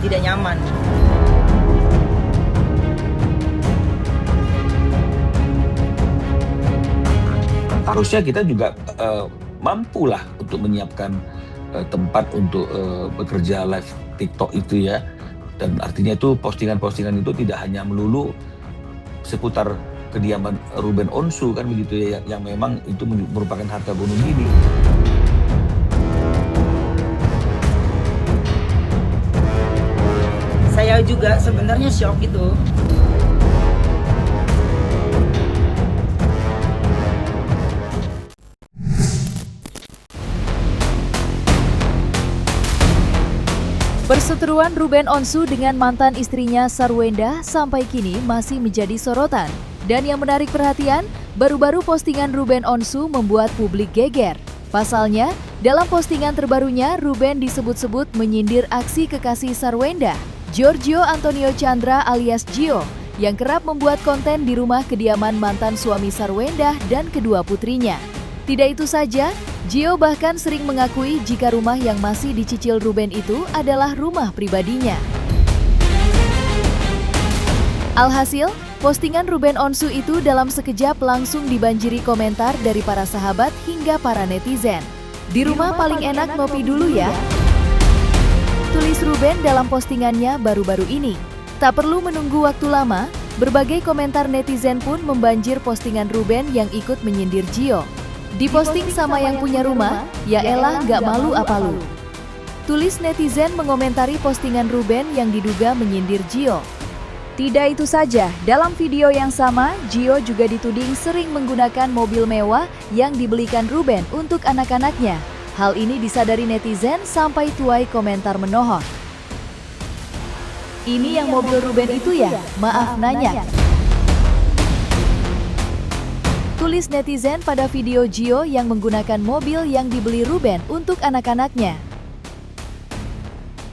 tidak nyaman. Harusnya kita juga mampulah untuk menyiapkan tempat untuk bekerja live TikTok itu ya. Dan artinya itu postingan-postingan itu tidak hanya melulu seputar kediaman Ruben Onsu kan begitu ya, yang memang itu merupakan harta gunung gini. Saya juga sebenarnya shock itu. Perseteruan Ruben Onsu dengan mantan istrinya Sarwenda sampai kini masih menjadi sorotan. Dan yang menarik perhatian, baru-baru postingan Ruben Onsu membuat publik geger. Pasalnya, dalam postingan terbarunya, Ruben disebut-sebut menyindir aksi kekasih Sarwenda, Giorgio Antonio Chandra alias Gio, yang kerap membuat konten di rumah kediaman mantan suami Sarwenda dan kedua putrinya. Tidak itu saja, Gio bahkan sering mengakui jika rumah yang masih dicicil Ruben itu adalah rumah pribadinya. Alhasil, postingan Ruben Onsu itu dalam sekejap langsung dibanjiri komentar dari para sahabat hingga para netizen. Di rumah paling enak ngopi dulu ya, tulis Ruben dalam postingannya baru-baru ini. Tak perlu menunggu waktu lama, berbagai komentar netizen pun membanjir postingan Ruben yang ikut menyindir Gio. Diposting sama yang punya rumah, ya elah nggak malu apa lu. Tulis netizen mengomentari postingan Ruben yang diduga menyindir Gio. Tidak itu saja, dalam video yang sama, Gio juga dituding sering menggunakan mobil mewah yang dibelikan Ruben untuk anak-anaknya. Hal ini disadari netizen sampai tuai komentar menohor. Ini yang mobil Ruben itu ya? Maaf nanya. Tulis netizen pada video Gio yang menggunakan mobil yang dibeli Ruben untuk anak-anaknya.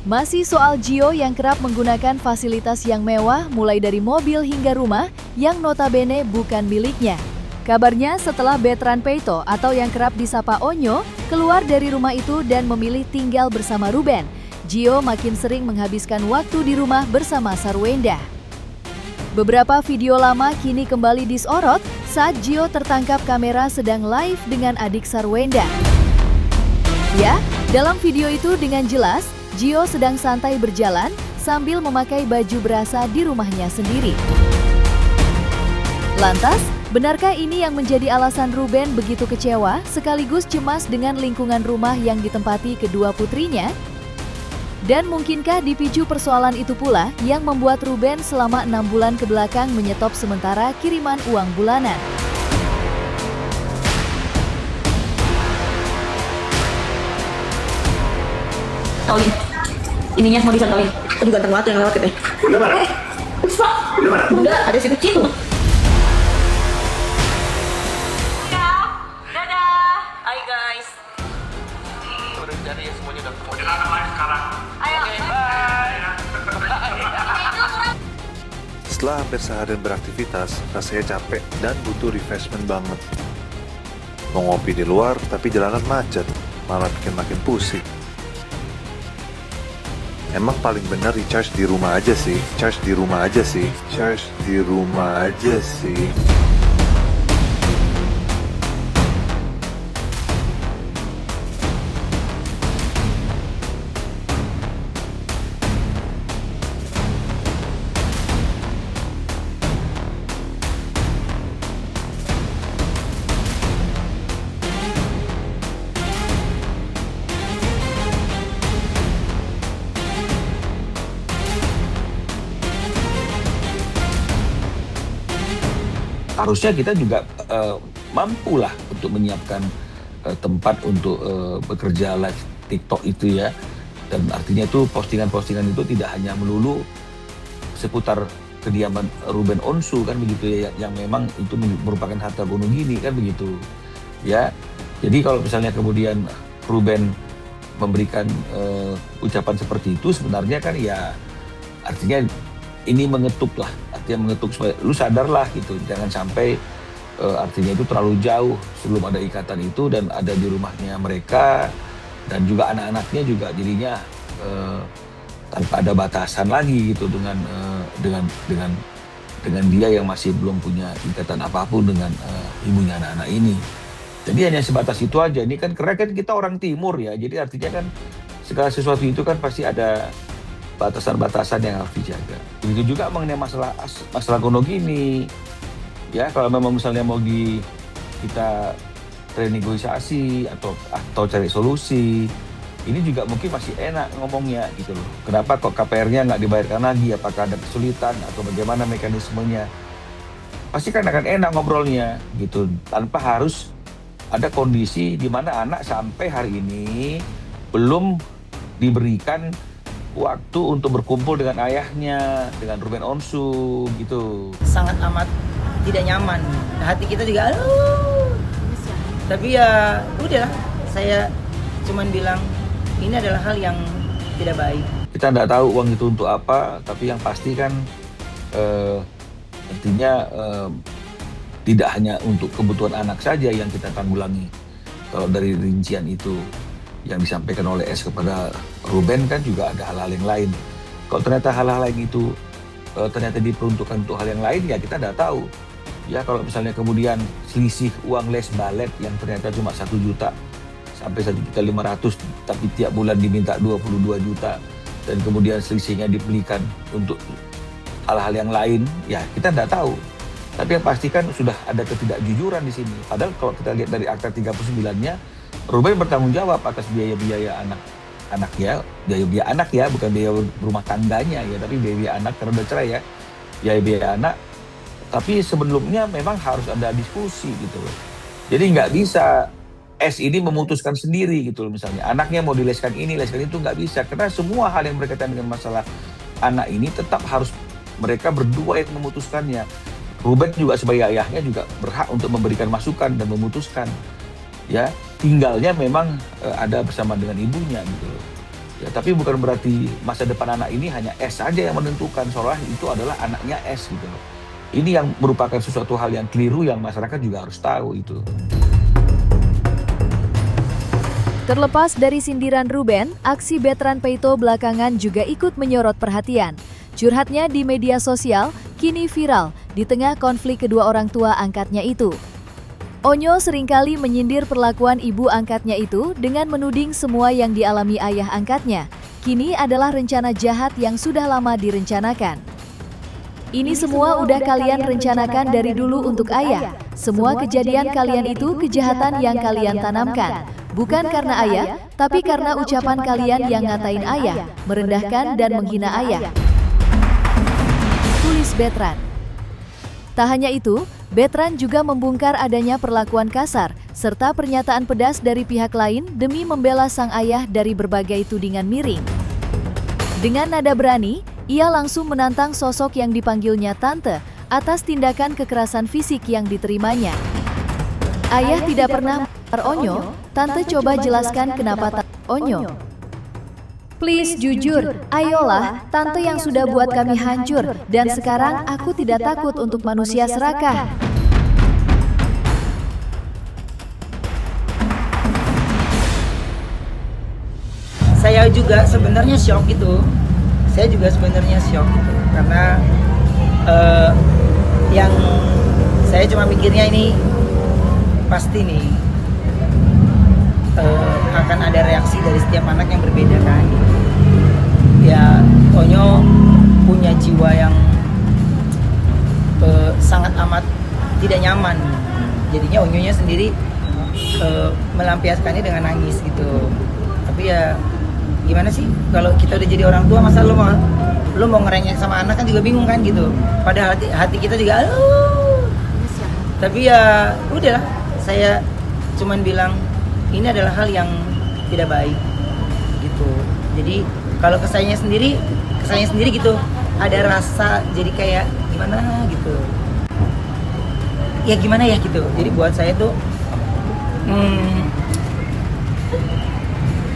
Masih soal Gio yang kerap menggunakan fasilitas yang mewah mulai dari mobil hingga rumah yang notabene bukan miliknya. Kabarnya setelah Betran Peito atau yang kerap disapa Onyo keluar dari rumah itu dan memilih tinggal bersama Ruben, Gio makin sering menghabiskan waktu di rumah bersama Sarwenda. Beberapa video lama kini kembali disorot saat Gio tertangkap kamera sedang live dengan adik Sarwenda. Ya, dalam video itu dengan jelas, Gio sedang santai berjalan sambil memakai baju berasa di rumahnya sendiri. Lantas, benarkah ini yang menjadi alasan Ruben begitu kecewa sekaligus cemas dengan lingkungan rumah yang ditempati kedua putrinya? Dan mungkinkah dipicu persoalan itu pula yang membuat Ruben selama 6 bulan kebelakang menyetop sementara kiriman uang bulanan? Tolin, ininya mau disantolin. Aduh ganteng banget yang lewat gitu. Udah mana? Udah mana? Udah, ada si kecil. Dadah. Hai guys. Udah jadi semuanya udah ketemu. Udah live sekarang. Ayo. Setelah hampir seharian beraktivitas, rasanya capek dan butuh refreshment banget. Mau ngopi di luar, tapi jalanan macet, malah bikin makin pusing. Emang paling benar recharge di rumah aja sih, charge di rumah aja sih. Harusnya kita juga mampulah untuk menyiapkan tempat untuk bekerja live TikTok itu ya. Dan artinya itu postingan-postingan itu tidak hanya melulu seputar kediaman Ruben Onsu kan begitu ya, yang memang itu merupakan harta gunung gini kan begitu ya. Jadi kalau misalnya kemudian Ruben memberikan ucapan seperti itu, sebenarnya kan ya artinya ini mengetuk lah, artinya mengetuk supaya lu sadarlah gitu, jangan sampai artinya itu terlalu jauh sebelum ada ikatan itu dan ada di rumahnya mereka dan juga anak-anaknya juga jadinya tanpa ada batasan lagi gitu dengan dia yang masih belum punya ikatan apapun dengan ibunya anak-anak ini. Jadi hanya sebatas itu aja. Ini kan karena kan kita orang timur ya, jadi artinya kan segala sesuatu itu kan pasti ada batasan-batasan yang harus dijaga. Begitu juga mengenai masalah gonogini. Ya, kalau memang misalnya mau kita renegosiasi atau cari solusi, ini juga mungkin masih enak ngomongnya gitu loh. Kenapa kok KPR-nya nggak dibayarkan lagi? Apakah ada kesulitan atau bagaimana mekanismenya? Pasti kan akan enak ngobrolnya gitu, tanpa harus ada kondisi di mana anak sampai hari ini belum diberikan waktu untuk berkumpul dengan ayahnya, dengan Ruben Onsu gitu. Sangat amat tidak nyaman. Hati kita juga aduh. Tapi ya udahlah, saya cuman bilang ini adalah hal yang tidak baik. Kita nggak tahu uang itu untuk apa, tapi yang pasti kan artinya tidak hanya untuk kebutuhan anak saja yang kita tanggulangi. Kalau dari rincian itu yang disampaikan oleh S kepada Ruben kan juga ada hal-hal yang lain. Kalau ternyata hal-hal lain itu ternyata diperuntukkan untuk hal yang lain, ya kita nggak tahu. Ya kalau misalnya kemudian selisih uang les balet yang ternyata cuma 1 juta sampai 1.500.000, tapi tiap bulan diminta 22 juta dan kemudian selisihnya dibelikan untuk hal-hal yang lain, ya kita nggak tahu. Tapi yang pasti kan sudah ada ketidakjujuran di sini. Padahal kalau kita lihat dari akta 39-nya, Ruben bertanggung jawab atas biaya-biaya anak ya, biaya anak ya, bukan biaya rumah tangganya ya, tapi biaya anak karena udah cerai ya, biaya anak. Tapi sebelumnya memang harus ada diskusi gitu loh. Jadi nggak bisa S ini memutuskan sendiri gitu loh, misalnya anaknya mau dileskan ini, leskan itu, nggak bisa. Karena semua hal yang berkaitan dengan masalah anak ini tetap harus mereka berdua yang memutuskannya. Ruben juga sebagai ayahnya juga berhak untuk memberikan masukan dan memutuskan. Ya, tinggalnya memang ada bersama dengan ibunya gitu loh. Ya, tapi bukan berarti masa depan anak ini hanya S saja yang menentukan, seolah itu adalah anaknya S gitu loh. Ini yang merupakan sesuatu hal yang keliru yang masyarakat juga harus tahu itu. Terlepas dari sindiran Ruben, aksi Betran Peito belakangan juga ikut menyorot perhatian. Curhatnya di media sosial kini viral di tengah konflik kedua orang tua angkatnya itu. Onyo seringkali menyindir perlakuan ibu angkatnya itu dengan menuding semua yang dialami ayah angkatnya kini adalah rencana jahat yang sudah lama direncanakan. Ini semua udah kalian rencanakan dari dulu untuk ayah. Semua kejadian kalian itu kejahatan yang kalian tanamkan. Bukan karena ayah, tapi karena ucapan kalian yang ngatain ayah, merendahkan dan menghina ayah. Tulis Betran. Tak hanya itu, Betran juga membongkar adanya perlakuan kasar, serta pernyataan pedas dari pihak lain demi membela sang ayah dari berbagai tudingan miring. Dengan nada berani, ia langsung menantang sosok yang dipanggilnya tante atas tindakan kekerasan fisik yang diterimanya. Ayah tidak pernah Onyo, tante coba jelaskan kenapa Onyo. Please jujur, ayolah, tante yang sudah buat kami hancur, dan sekarang aku tidak takut untuk manusia serakah. Saya juga sebenarnya shock gitu. Saya juga sebenarnya shock gitu. Karena yang saya cuma mikirnya ini pasti nih akan ada reaksi dari setiap anak yang berbeda kan. Ya, Onyo punya jiwa yang sangat amat tidak nyaman. Jadinya Onyonya sendiri melampiaskannya dengan nangis gitu. Tapi ya gimana sih, kalau kita udah jadi orang tua, masa lo mau ngerengek sama anak kan juga bingung kan gitu. Padahal hati kita juga aduh. Tapi ya udahlah, saya cuman bilang ini adalah hal yang tidak baik gitu. Jadi kalau ke sayanya sendiri gitu, ada rasa jadi kayak gimana gitu. Ya gimana ya gitu. Jadi buat saya tuh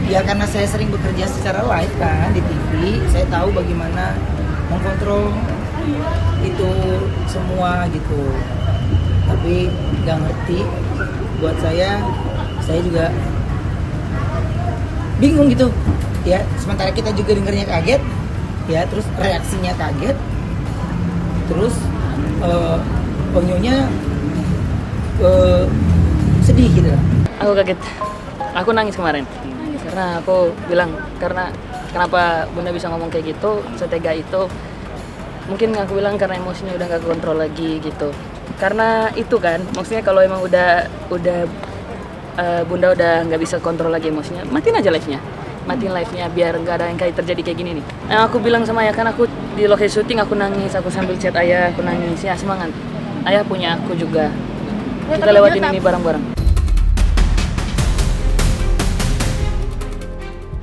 ya karena saya sering bekerja secara live kan di TV, saya tahu bagaimana mengkontrol itu semua gitu. Tapi nggak ngerti, buat saya juga bingung gitu. Ya, sementara kita juga dengarnya kaget, ya, terus reaksinya kaget, terus Onyonya sedih gitu lah. Aku kaget, aku nangis kemarin karena aku bilang, karena kenapa Bunda bisa ngomong kayak gitu, setega itu. Mungkin aku bilang karena emosinya udah gak kontrol lagi gitu. Karena itu kan, maksudnya kalau emang udah Bunda udah nggak bisa kontrol lagi emosinya, matiin aja matiin live-nya biar nggak ada yang kayak terjadi kayak gini nih. Nah, aku bilang sama ayah, kan aku di lokasi syuting aku nangis, aku sambil chat ayah, aku nangis, ya semangat. Ayah punya aku juga. Kita lewatin ini bareng-bareng.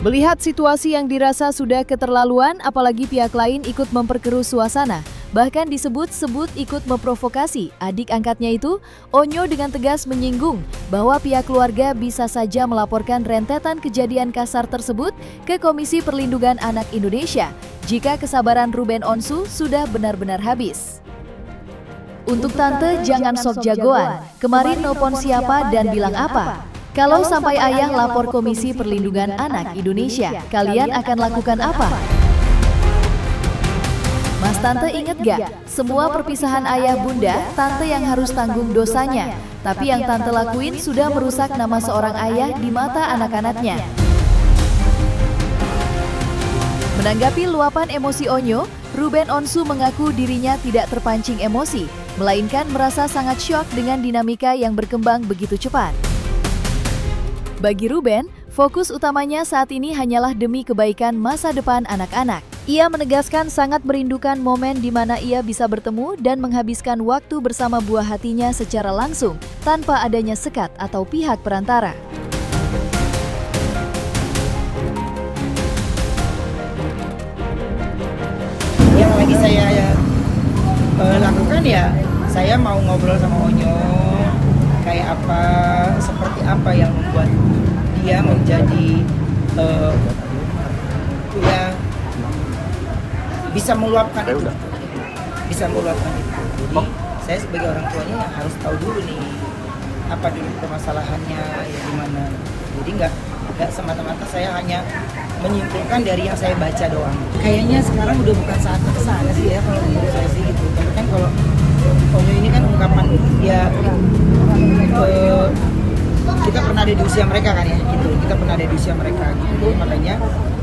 Melihat situasi yang dirasa sudah keterlaluan, apalagi pihak lain ikut memperkeruh suasana. Bahkan disebut-sebut ikut memprovokasi. Adik angkatnya itu, Onyo dengan tegas menyinggung bahwa pihak keluarga bisa saja melaporkan rentetan kejadian kasar tersebut ke Komisi Perlindungan Anak Indonesia jika kesabaran Ruben Onsu sudah benar-benar habis. Untuk tante jangan sok jagoan, kemarin nelpon siapa dan bilang apa? Kalau sampai ayah lapor Komisi Perlindungan Anak Indonesia, kalian akan lakukan apa? Mas tante inget gak? Semua perpisahan ayah bunda, tante yang harus tanggung dosanya. Tapi yang tante lakuin sudah merusak nama seorang ayah di mata anak-anaknya. Menanggapi luapan emosi Onyo, Ruben Onsu mengaku dirinya tidak terpancing emosi, melainkan merasa sangat syok dengan dinamika yang berkembang begitu cepat. Bagi Ruben, fokus utamanya saat ini hanyalah demi kebaikan masa depan anak-anak. Ia menegaskan sangat merindukan momen di mana ia bisa bertemu dan menghabiskan waktu bersama buah hatinya secara langsung, tanpa adanya sekat atau pihak perantara. Yang lagi saya lakukan ya, saya mau ngobrol sama Onyo, kayak apa, seperti apa yang membuat dia menjadi ya bisa meluapkan itu, bisa meluapkan itu. Jadi saya sebagai orang tuanya harus tahu dulu nih apa dulu permasalahannya, ya gimana. Jadi nggak semata-mata saya hanya menyimpulkan dari yang saya baca doang. Kayaknya sekarang udah bukan saatnya kesana sih ya kalau menurut saya sih gitu. Tapi kan kalau Onyo ini kan ungkapan ya kita pernah ada di usia mereka kan ya gitu. Kita pernah ada di usia mereka gitu. Makanya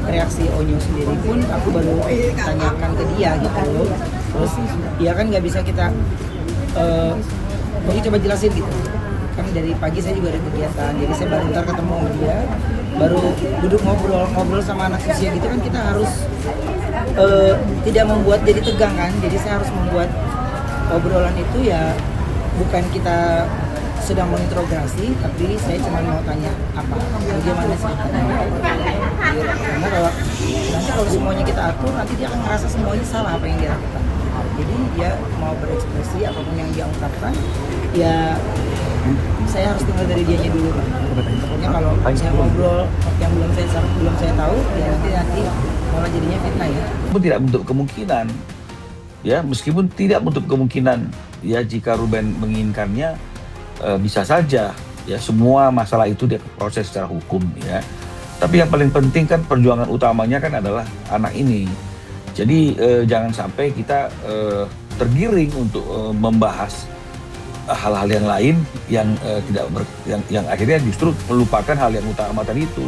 reaksi Onyo sendiri pun aku baru tanyakan ke dia gitu. Terus dia kan nggak bisa kita Onyo coba jelasin gitu. Kan dari pagi saya juga ada kegiatan, jadi saya baru ntar ketemu sama dia, baru duduk ngobrol sama anak usia gitu kan, kita harus tidak membuat jadi tegang kan. Jadi saya harus membuat obrolan itu ya bukan kita sedang menginterogasi, tapi saya cuma mau tanya apa, bagaimana sih karena kalau semuanya kita atur, nanti dia akan ngerasa semuanya salah apa yang dia lakukan. Jadi dia mau berekspresi apapun yang dia ungkapkan, ya saya harus dengar dari dianya dulu. Pokoknya kalau saya ngobrol yang belum saya tahu, ya nanti malah jadinya fitnah ya. Meskipun tidak menutup kemungkinan, ya meskipun tidak menutup kemungkinan, ya jika Ruben menginginkannya, bisa saja ya semua masalah itu dia proses secara hukum ya. Tapi yang paling penting kan perjuangan utamanya kan adalah anak ini. Jadi jangan sampai kita tergiring untuk membahas hal-hal yang lain yang yang akhirnya justru melupakan hal yang utama tadi itu.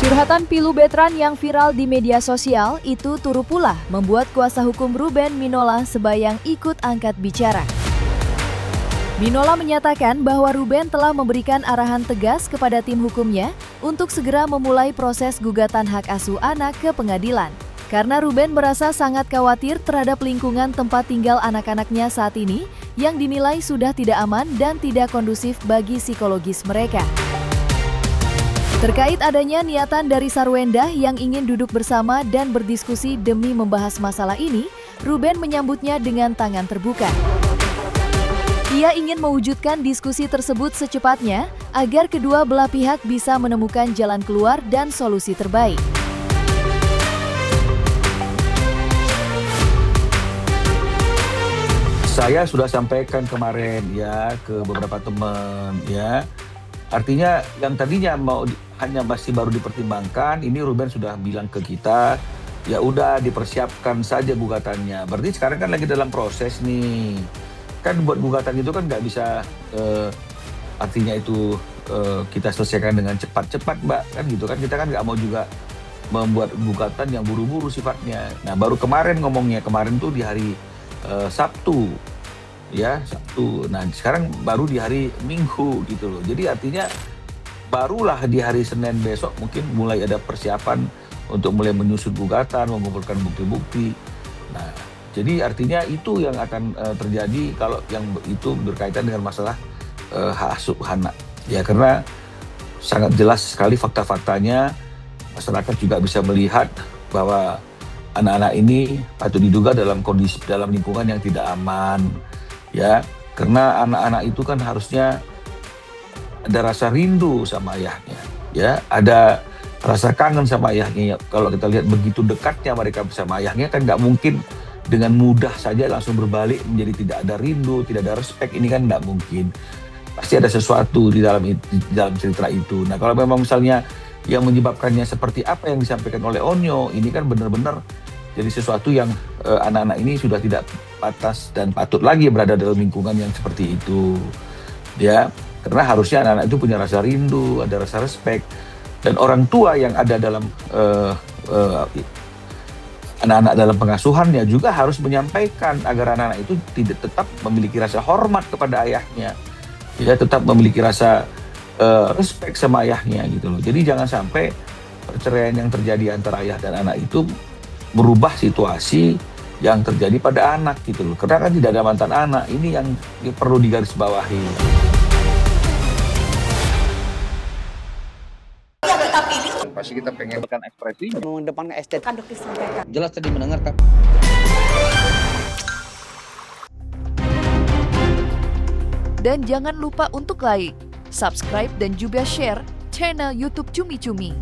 Curhatan pilu Betran yang viral di media sosial itu turut pula membuat kuasa hukum Ruben, Minola Sebayang, ikut angkat bicara. Minola menyatakan bahwa Ruben telah memberikan arahan tegas kepada tim hukumnya untuk segera memulai proses gugatan hak asuh anak ke pengadilan. Karena Ruben merasa sangat khawatir terhadap lingkungan tempat tinggal anak-anaknya saat ini yang dinilai sudah tidak aman dan tidak kondusif bagi psikologis mereka. Terkait adanya niatan dari Sarwenda yang ingin duduk bersama dan berdiskusi demi membahas masalah ini, Ruben menyambutnya dengan tangan terbuka. Ia ingin mewujudkan diskusi tersebut secepatnya agar kedua belah pihak bisa menemukan jalan keluar dan solusi terbaik. Saya sudah sampaikan kemarin ya ke beberapa teman ya, Artinya yang tadinya hanya masih baru dipertimbangkan, ini Ruben sudah bilang ke kita, ya udah dipersiapkan saja gugatannya. Berarti sekarang kan lagi dalam proses nih. Kan buat gugatan itu kan nggak bisa artinya itu kita selesaikan dengan cepat-cepat, Mbak. Kan gitu kan, kita kan nggak mau juga membuat gugatan yang buru-buru sifatnya. Nah, baru kemarin ngomongnya, kemarin tuh di hari Sabtu. Ya, Sabtu. Nah, sekarang baru di hari Minggu gitu loh. Jadi artinya barulah di hari Senin besok mungkin mulai ada persiapan untuk mulai menyusun gugatan, mengumpulkan bukti-bukti. Nah, jadi artinya itu yang akan terjadi kalau yang itu berkaitan dengan masalah hak asuh anak. Ya, karena sangat jelas sekali fakta-faktanya, masyarakat juga bisa melihat bahwa anak-anak ini patut diduga dalam kondisi, dalam lingkungan yang tidak aman. Ya, karena anak-anak itu kan harusnya ada rasa rindu sama ayahnya, ya, ada rasa kangen sama ayahnya. Kalau kita lihat begitu dekatnya mereka bersama ayahnya, kan nggak mungkin dengan mudah saja langsung berbalik menjadi tidak ada rindu, tidak ada respect. Ini kan nggak mungkin. Pasti ada sesuatu di dalam cerita itu. Nah, kalau memang misalnya yang menyebabkannya seperti apa yang disampaikan oleh Onyo, ini kan benar-benar jadi sesuatu yang anak-anak ini sudah tidak pantas dan patut lagi berada dalam lingkungan yang seperti itu. Ya, karena harusnya anak-anak itu punya rasa rindu, ada rasa respect, dan orang tua yang ada dalam anak-anak dalam pengasuhannya juga harus menyampaikan agar anak-anak itu tidak tetap memiliki rasa hormat kepada ayahnya, ya, tetap memiliki rasa respect sama ayahnya gitu loh. Jadi jangan sampai perceraian yang terjadi antara ayah dan anak itu merubah situasi yang terjadi pada anak gitu loh. Karena kan tidak ada mantan anak, ini yang perlu digarisbawahi. Pasti kita pengen ekspresi mengedepankan estetika. Jelas tadi mendengarkan. Dan jangan lupa untuk like, subscribe dan juga share channel YouTube Cumi Cumi.